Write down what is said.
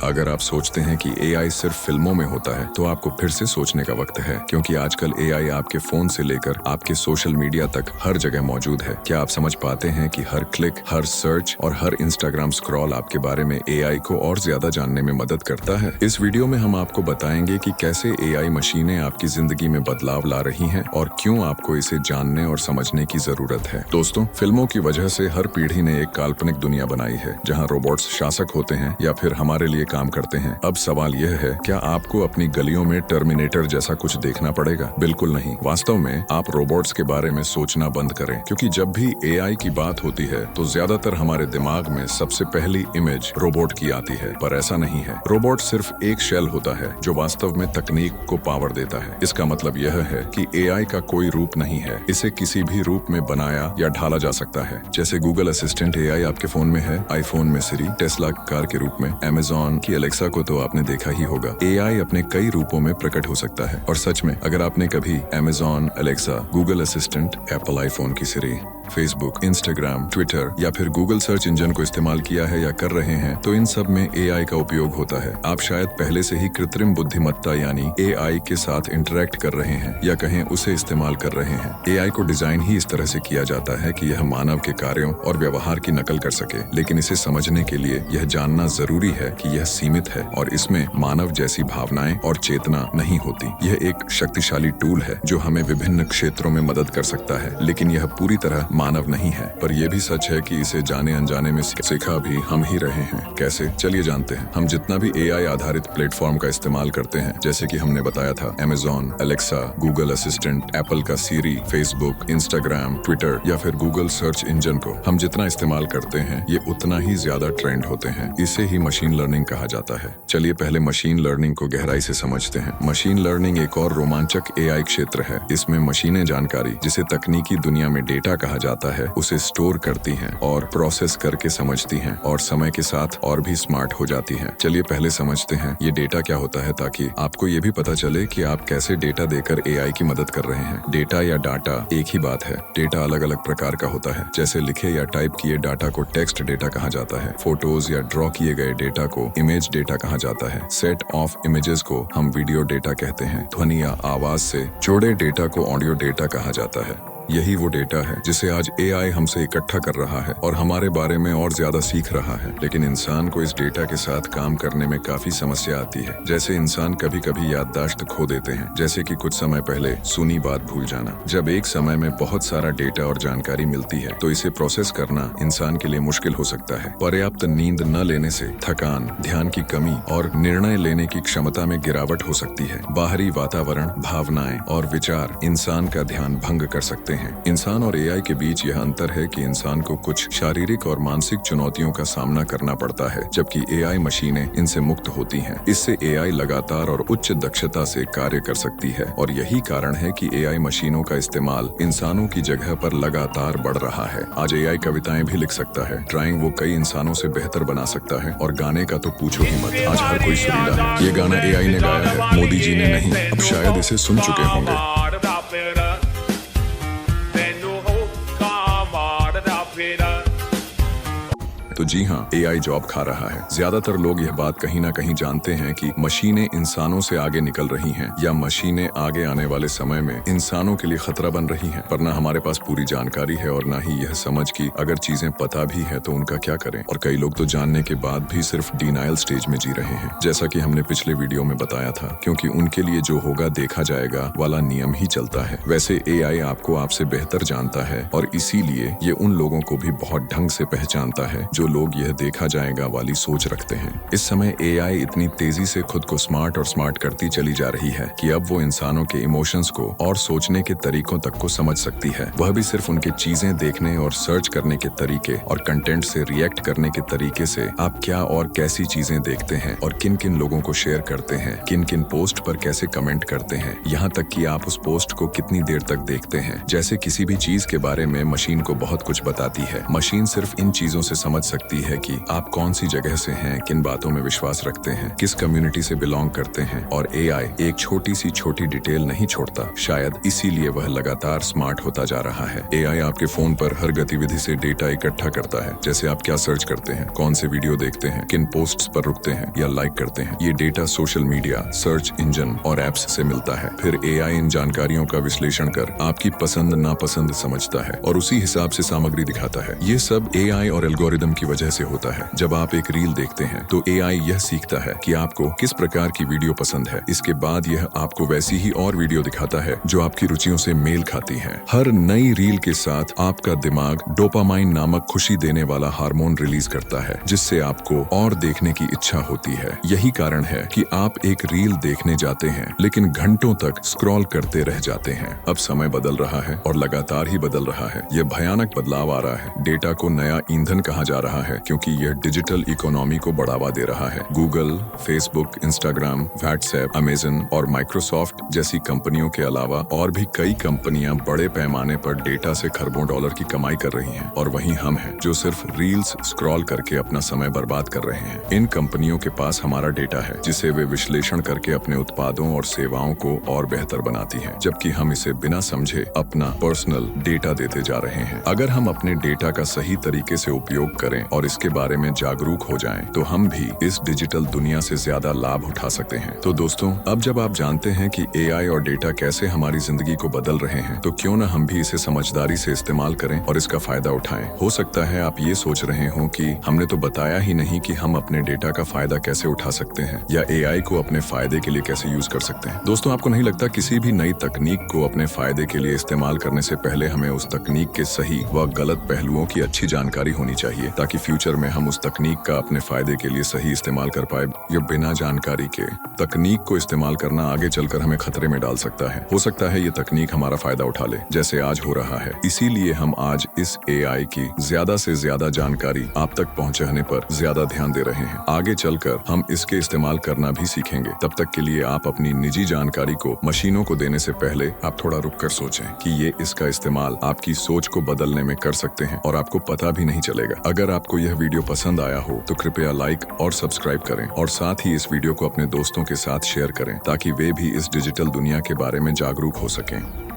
अगर आप सोचते हैं कि एआई सिर्फ फिल्मों में होता है तो आपको फिर से सोचने का वक्त है, क्योंकि आजकल एआई आपके फोन से लेकर आपके सोशल मीडिया तक हर जगह मौजूद है। क्या आप समझ पाते हैं कि हर क्लिक, हर सर्च और हर इंस्टाग्राम स्क्रॉल आपके बारे में एआई को और ज्यादा जानने में मदद करता है। इस वीडियो में हम आपको बताएंगे कि कैसे एआई मशीनें आपकी जिंदगी में बदलाव ला रही हैं और क्यों आपको इसे जानने और समझने की जरूरत है। दोस्तों, फिल्मों की वजह से हर पीढ़ी ने एक काल्पनिक दुनिया बनाई है जहाँ रोबोट्स शासक होते हैं या फिर हमारे लिए काम करते हैं। अब सवाल यह है, क्या आपको अपनी गलियों में टर्मिनेटर जैसा कुछ देखना पड़ेगा? बिल्कुल नहीं। वास्तव में आप रोबोट्स के बारे में सोचना बंद करें, क्योंकि जब भी एआई की बात होती है तो ज्यादातर हमारे दिमाग में सबसे पहली इमेज रोबोट की आती है, पर ऐसा नहीं है। रोबोट सिर्फ एक शेल होता है जो वास्तव में तकनीक को पावर देता है। इसका मतलब यह है कि एआई का कोई रूप नहीं है, इसे किसी भी रूप में बनाया या ढाला जा सकता है। जैसे गूगल असिस्टेंट एआई आपके फोन में है, आईफोन में सिरी, टेस्ला कार के रूप में, अमेज़न की एलेक्सा को तो आपने देखा ही होगा। एआई अपने कई रूपों में प्रकट हो सकता है और सच में अगर आपने कभी Amazon Alexa, Google assistant, Apple iPhone की सिरी, फेसबुक, इंस्टाग्राम, ट्विटर या फिर गूगल सर्च इंजन को इस्तेमाल किया है या कर रहे हैं तो इन सब में एआई का उपयोग होता है। आप शायद पहले से ही कृत्रिम बुद्धिमत्ता यानी एआई के साथ इंटरेक्ट कर रहे हैं या कहें उसे इस्तेमाल कर रहे हैं। एआई को डिजाइन ही इस तरह से किया जाता है कि यह मानव के कार्यों और व्यवहार की नकल कर सके, लेकिन इसे समझने के लिए यह जानना जरूरी है कि यह सीमित है और इसमें मानव जैसी भावनाएं और चेतना नहीं होती। यह एक शक्तिशाली टूल है जो हमें विभिन्न क्षेत्रों में मदद कर सकता है, लेकिन यह पूरी तरह मानव नहीं है। पर यह भी सच है कि इसे जाने अनजाने में सीखा भी हम ही रहे हैं। कैसे? चलिए जानते हैं। हम जितना भी एआई आधारित प्लेटफॉर्म का इस्तेमाल करते हैं, जैसे कि हमने बताया था Amazon, Alexa, Google assistant, Apple का सीरी, फेसबुक, इंस्टाग्राम, ट्विटर या फिर गूगल सर्च इंजन को हम जितना इस्तेमाल करते हैं ये उतना ही ज्यादा ट्रेंड होते हैं। इसे ही मशीन लर्निंग कहा जाता है। चलिए पहले मशीन लर्निंग को गहराई से समझते हैं। मशीन लर्निंग एक और रोमांचक एआई क्षेत्र है। इसमें मशीनें जानकारी, जिसे तकनीकी दुनिया में डेटा कहा जाता है, उसे स्टोर करती हैं और प्रोसेस करके समझती हैं और समय के साथ और भी स्मार्ट हो जाती हैं। चलिए पहले समझते हैं ये डेटा क्या होता है, ताकि आपको ये भी पता चले कि आप कैसे डेटा देकर एआई की मदद कर रहे हैं। डेटा या डाटा एक ही बात है। डेटा अलग अलग प्रकार का होता है। जैसे लिखे या टाइप किए डाटा को टेक्स्ट डेटा कहा जाता है। फोटोज या ड्रॉ किए गए डेटा को इमेज डेटा कहा जाता है। सेट ऑफ इमेजेस को हम वीडियो डेटा कहते हैं। ध्वनि या आवाज से जोड़े डेटा को ऑडियो डेटा कहा जाता है। यही वो डेटा है जिसे आज एआई हमसे इकट्ठा कर रहा है और हमारे बारे में और ज्यादा सीख रहा है। लेकिन इंसान को इस डेटा के साथ काम करने में काफी समस्या आती है। जैसे इंसान कभी कभी याददाश्त खो देते हैं, जैसे कि कुछ समय पहले सुनी बात भूल जाना। जब एक समय में बहुत सारा डेटा और जानकारी मिलती है तो इसे प्रोसेस करना इंसान के लिए मुश्किल हो सकता है। पर्याप्त नींद न लेने से थकान, ध्यान की कमी और निर्णय लेने की क्षमता में गिरावट हो सकती है। बाहरी वातावरण, भावनाएं और विचार इंसान का ध्यान भंग कर सकते हैं। इंसान और एआई के बीच यह अंतर है कि इंसान को कुछ शारीरिक और मानसिक चुनौतियों का सामना करना पड़ता है, जबकि एआई मशीनें इनसे मुक्त होती हैं। इससे एआई लगातार और उच्च दक्षता से कार्य कर सकती है और यही कारण है कि एआई मशीनों का इस्तेमाल इंसानों की जगह पर लगातार बढ़ रहा है। आज एआई कविताएं भी लिख सकता है, ड्राइंग वो कई इंसानों से बेहतर बना सकता है और गाने का तो पूछो ही मत। आज हर कोई सुरीला है। ये गाना एआई ने गाया है, मोदी जी ने नहीं। अब शायद इसे सुन चुके होंगे। तो जी हाँ, एआई जॉब खा रहा है। ज्यादातर लोग यह बात कहीं ना कहीं जानते हैं कि मशीनें इंसानों से आगे निकल रही हैं या मशीनें आगे आने वाले समय में इंसानों के लिए खतरा बन रही हैं। पर ना हमारे पास पूरी जानकारी है और ना ही यह समझ कि अगर चीजें पता भी है तो उनका क्या करें। और कई लोग तो जानने के बाद भी सिर्फ डिनायल स्टेज में जी रहे हैं, जैसा कि हमने पिछले वीडियो में बताया था, क्योंकि उनके लिए जो होगा देखा जाएगा वाला नियम ही चलता है। वैसे एआई आपको आपसे बेहतर जानता है और इसीलिए ये उन लोगों को भी बहुत ढंग से पहचानता है जो लोग यह देखा जाएगा वाली सोच रखते हैं। इस समय एआई इतनी तेजी से खुद को स्मार्ट और स्मार्ट करती चली जा रही है कि अब वो इंसानों के इमोशंस को और सोचने के तरीकों तक को समझ सकती है। वह भी सिर्फ उनके चीजें देखने और सर्च करने के तरीके और कंटेंट से रिएक्ट करने के तरीके से आप क्या और कैसी चीजें देखते हैं और किन किन लोगों को शेयर करते हैं, किन किन पोस्ट पर कैसे कमेंट करते हैं, यहाँ तक कि आप उस पोस्ट को कितनी देर तक देखते हैं। जैसे किसी भी चीज के बारे में मशीन को बहुत कुछ बताती है। मशीन सिर्फ इन चीजों से समझ सकती है कि आप कौन सी जगह से हैं, किन बातों में विश्वास रखते हैं, किस कम्युनिटी से बिलोंग करते हैं। और एआई एक छोटी डिटेल नहीं छोड़ता, शायद इसीलिए वह लगातार स्मार्ट होता जा रहा है। एआई आपके फोन पर हर गतिविधि से डेटा इकट्ठा करता है, जैसे आप क्या सर्च करते हैं, कौन से वीडियो देखते हैं, किन पोस्ट्स पर रुकते हैं या लाइक करते हैं। ये data social media, search engine और एप्स से मिलता है। फिर एआई इन जानकारियों का विश्लेषण कर आपकी पसंद नापसंद समझता है और उसी हिसाब से सामग्री दिखाता है। ये सब एआई और एल्गोरिदम की वजह से होता है। जब आप एक रील देखते हैं तो एआई यह सीखता है कि आपको किस प्रकार की वीडियो पसंद है। इसके बाद यह आपको वैसी ही और वीडियो दिखाता है जो आपकी रुचियों से मेल खाती है। हर नई रील के साथ आपका दिमाग डोपामाइन नामक खुशी देने वाला हार्मोन रिलीज करता है, जिससे आपको और देखने की इच्छा होती है। यही कारण है कि आप एक रील देखने जाते हैं लेकिन घंटों तक स्क्रॉल करते रह जाते हैं। अब समय बदल रहा है और लगातार ही बदल रहा है। यह भयानक बदलाव आ रहा है। डेटा को नया ईंधन कहा जा रहा है क्योंकि यह डिजिटल इकोनॉमी को बढ़ावा दे रहा है। Google, Facebook, Instagram, WhatsApp, Amazon और माइक्रोसॉफ्ट जैसी कंपनियों के अलावा और भी कई कंपनियां बड़े पैमाने पर डेटा से खरबों डॉलर की कमाई कर रही हैं। और वहीं हम हैं जो सिर्फ रील्स स्क्रॉल करके अपना समय बर्बाद कर रहे हैं। इन कंपनियों के पास हमारा डेटा है जिसे वे विश्लेषण करके अपने उत्पादों और सेवाओं को और बेहतर बनाती हैं, जबकि हम इसे बिना समझे अपना पर्सनल डेटा देते जा रहे हैं। अगर हम अपने डेटा का सही तरीके से उपयोग करें और इसके बारे में जागरूक हो जाएं, तो हम भी इस डिजिटल दुनिया से ज्यादा लाभ उठा सकते हैं। तो दोस्तों, अब जब आप जानते हैं कि एआई और डेटा कैसे हमारी जिंदगी को बदल रहे हैं, तो क्यों न हम भी इसे समझदारी से इस्तेमाल करें और इसका फायदा उठाएं। हो सकता है आप ये सोच रहे हो कि हमने तो बताया ही नहीं कि हम अपने डेटा का फायदा कैसे उठा सकते हैं या एआई को अपने फायदे के लिए कैसे यूज कर सकते हैं। दोस्तों, आपको नहीं लगता किसी भी नई तकनीक को अपने फायदे के लिए इस्तेमाल करने से पहले हमें उस तकनीक के सही व गलत पहलुओं की अच्छी जानकारी होनी चाहिए, ताकि फ्यूचर में हम उस तकनीक का अपने फायदे के लिए सही इस्तेमाल कर पाए। या बिना जानकारी के तकनीक को इस्तेमाल करना आगे चलकर हमें खतरे में डाल सकता है। हो सकता है ये तकनीक हमारा फायदा उठा ले, जैसे आज हो रहा है। इसीलिए हम आज इस एआई की ज्यादा से ज्यादा जानकारी आप तक पहुंचाने पर ज्यादा ध्यान दे रहे हैं। आगे चलकर हम इसके इस्तेमाल करना भी सीखेंगे। तब तक के लिए आप अपनी निजी जानकारी को मशीनों को देने से पहले आप थोड़ा रुक कर सोचें कि ये इसका इस्तेमाल आपकी सोच को बदलने में कर सकते हैं और आपको पता भी नहीं चलेगा। अगर आपको यह वीडियो पसंद आया हो तो कृपया लाइक और सब्सक्राइब करें और साथ ही इस वीडियो को अपने दोस्तों के साथ शेयर करें, ताकि वे भी इस डिजिटल दुनिया के बारे में जागरूक हो सकें।